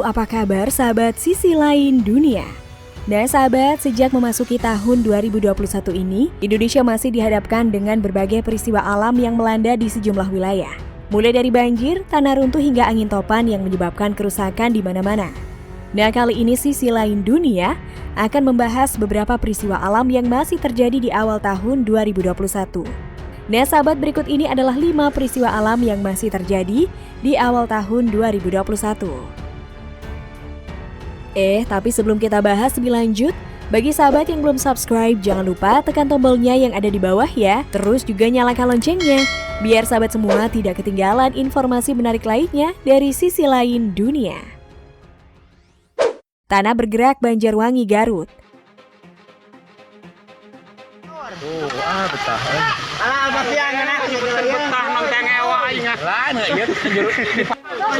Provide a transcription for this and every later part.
apa kabar sahabat sisi lain dunia? Nah sahabat, sejak memasuki tahun 2021 ini, Indonesia masih dihadapkan dengan berbagai peristiwa alam yang melanda di sejumlah wilayah. Mulai dari banjir, tanah runtuh hingga angin topan yang menyebabkan kerusakan di mana-mana. Nah kali ini sisi lain dunia akan membahas beberapa peristiwa alam yang masih terjadi di awal tahun 2021. Nah sahabat, berikut ini adalah 5 peristiwa alam yang masih terjadi di awal tahun 2021. Tapi sebelum kita bahas lebih lanjut, bagi sahabat yang belum subscribe, jangan lupa tekan tombolnya yang ada di bawah ya. Terus juga nyalakan loncengnya, biar sahabat semua tidak ketinggalan informasi menarik lainnya dari sisi lain dunia. Tanah bergerak Banjarwangi, Garut. Betah.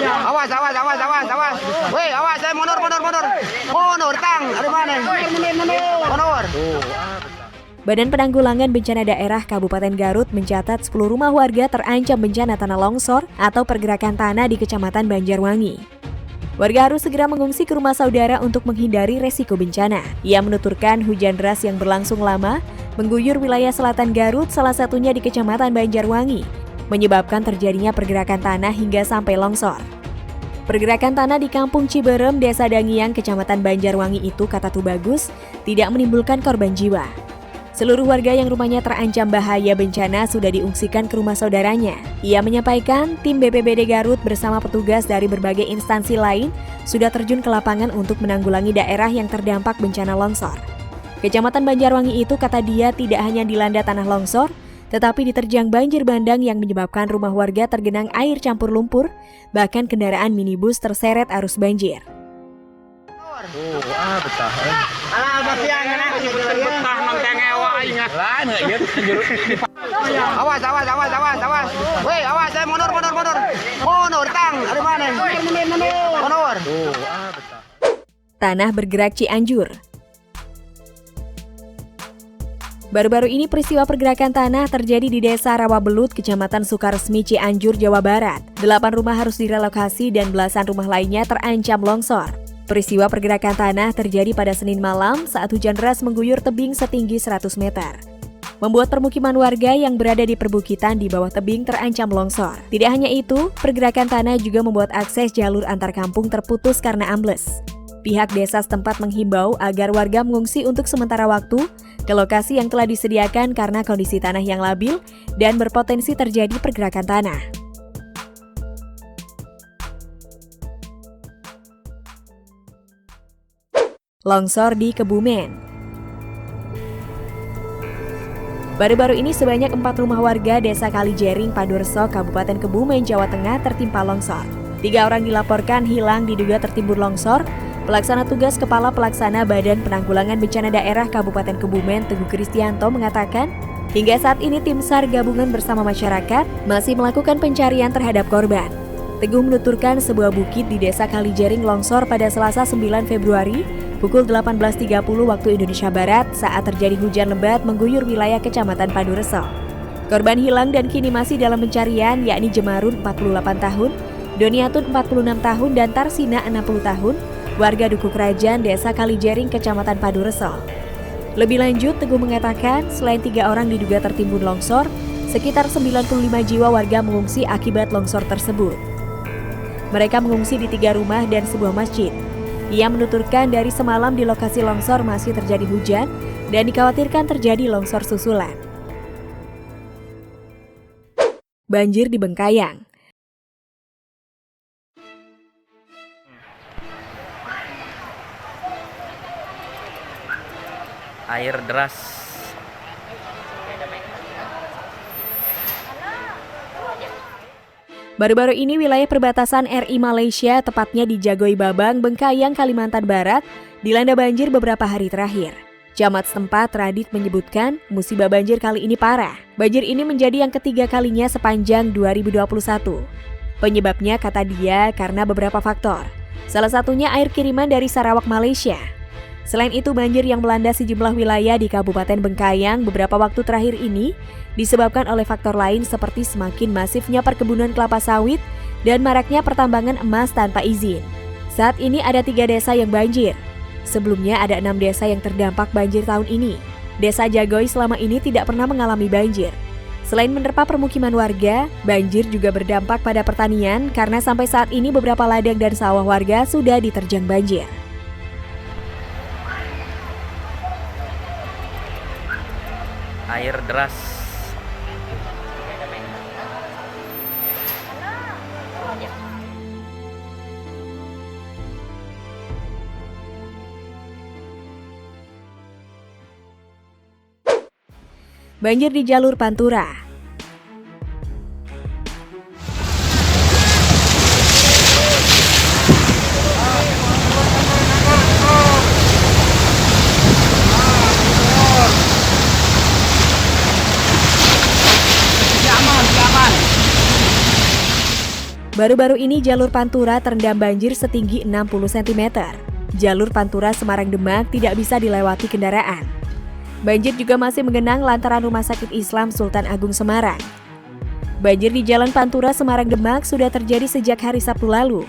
Awas. Woi, awas, saya mundur. Mundur, tang. Ada mana? Mundur. Badan Penanggulangan Bencana Daerah Kabupaten Garut mencatat 10 rumah warga terancam bencana tanah longsor atau pergerakan tanah di Kecamatan Banjarwangi. Warga harus segera mengungsi ke rumah saudara untuk menghindari resiko bencana. Ia menuturkan hujan deras yang berlangsung lama mengguyur wilayah selatan Garut, salah satunya di Kecamatan Banjarwangi, menyebabkan terjadinya pergerakan tanah hingga sampai longsor. Pergerakan tanah di Kampung Ciberem, Desa Dangiang, Kecamatan Banjarwangi itu, kata Tubagus, tidak menimbulkan korban jiwa. Seluruh warga yang rumahnya terancam bahaya bencana sudah diungsikan ke rumah saudaranya. Ia menyampaikan tim BPBD Garut bersama petugas dari berbagai instansi lain sudah terjun ke lapangan untuk menanggulangi daerah yang terdampak bencana longsor. Kecamatan Banjarwangi itu, kata dia, tidak hanya dilanda tanah longsor, tetapi diterjang banjir bandang yang menyebabkan rumah warga tergenang air campur lumpur, bahkan kendaraan minibus terseret arus banjir. Betah. Awas. Woi, awas, saya mundur. Mundur, tang. Ada mana? Mundur. Tanah bergerak Cianjur. Baru-baru ini peristiwa pergerakan tanah terjadi di Desa Rawabelut, Kecamatan Sukaresmi, Cianjur, Jawa Barat. 8 rumah harus direlokasi dan belasan rumah lainnya terancam longsor. Peristiwa pergerakan tanah terjadi pada Senin malam saat hujan deras mengguyur tebing setinggi 100 meter. Membuat permukiman warga yang berada di perbukitan di bawah tebing terancam longsor. Tidak hanya itu, pergerakan tanah juga membuat akses jalur antar kampung terputus karena ambles. Pihak desa setempat menghimbau agar warga mengungsi untuk sementara waktu ke lokasi yang telah disediakan karena kondisi tanah yang labil dan berpotensi terjadi pergerakan tanah. Longsor di Kebumen. Baru-baru ini sebanyak 4 rumah warga Desa Kalijering, Padurso, Kabupaten Kebumen, Jawa Tengah tertimpa longsor. 3 orang dilaporkan hilang diduga tertimbun longsor. Pelaksana tugas Kepala Pelaksana Badan Penanggulangan Bencana Daerah Kabupaten Kebumen, Teguh Kristianto, mengatakan, hingga saat ini tim SAR gabungan bersama masyarakat masih melakukan pencarian terhadap korban. Teguh menuturkan sebuah bukit di Desa Kalijering longsor pada Selasa 9 Februari pukul 18.30 waktu Indonesia Barat saat terjadi hujan lebat mengguyur wilayah Kecamatan Padureso. Korban hilang dan kini masih dalam pencarian, yakni Jemarun 48 tahun, Doniatun 46 tahun, dan Tarsina 60 tahun, warga Duku Kerajaan Desa Kalijering, Kecamatan Padureso. Lebih lanjut, Teguh mengatakan selain 3 orang diduga tertimbun longsor, sekitar 95 jiwa warga mengungsi akibat longsor tersebut. Mereka mengungsi di 3 rumah dan sebuah masjid. Ia menuturkan dari semalam di lokasi longsor masih terjadi hujan dan dikhawatirkan terjadi longsor susulan. Banjir di Bengkayang. Air deras. Baru-baru ini wilayah perbatasan RI Malaysia, tepatnya di Jagoi Babang, Bengkayang, Kalimantan Barat, dilanda banjir beberapa hari terakhir. Camat setempat Radit menyebutkan musibah banjir kali ini parah. Banjir ini menjadi yang ketiga kalinya sepanjang 2021. Penyebabnya, kata dia, karena beberapa faktor. Salah satunya air kiriman dari Sarawak, Malaysia. Selain itu, banjir yang melanda sejumlah wilayah di Kabupaten Bengkayang beberapa waktu terakhir ini disebabkan oleh faktor lain seperti semakin masifnya perkebunan kelapa sawit dan maraknya pertambangan emas tanpa izin. Saat ini ada 3 desa yang banjir. Sebelumnya ada 6 desa yang terdampak banjir tahun ini. Desa Jagoy selama ini tidak pernah mengalami banjir. Selain menerpa permukiman warga, banjir juga berdampak pada pertanian karena sampai saat ini beberapa ladang dan sawah warga sudah diterjang banjir. Air deras. Banjir di jalur Pantura. Baru-baru ini jalur Pantura terendam banjir setinggi 60 cm. Jalur Pantura Semarang Demak tidak bisa dilewati kendaraan. Banjir juga masih menggenang lantaran Rumah Sakit Islam Sultan Agung Semarang. Banjir di Jalan Pantura Semarang Demak sudah terjadi sejak hari Sabtu lalu.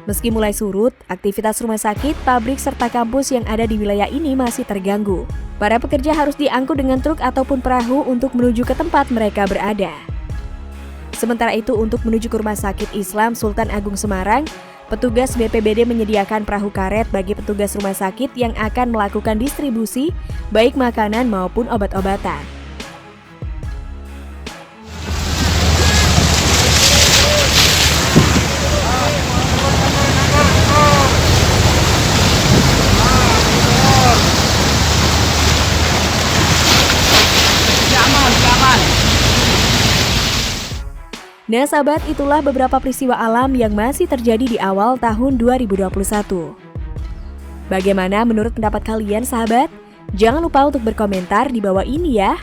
Meski mulai surut, aktivitas rumah sakit, pabrik, serta kampus yang ada di wilayah ini masih terganggu. Para pekerja harus diangkut dengan truk ataupun perahu untuk menuju ke tempat mereka berada. Sementara itu, untuk menuju ke Rumah Sakit Islam Sultan Agung Semarang, petugas BPBD menyediakan perahu karet bagi petugas rumah sakit yang akan melakukan distribusi, baik makanan maupun obat-obatan. Nah sahabat, itulah beberapa peristiwa alam yang masih terjadi di awal tahun 2021. Bagaimana menurut pendapat kalian sahabat? Jangan lupa untuk berkomentar di bawah ini ya.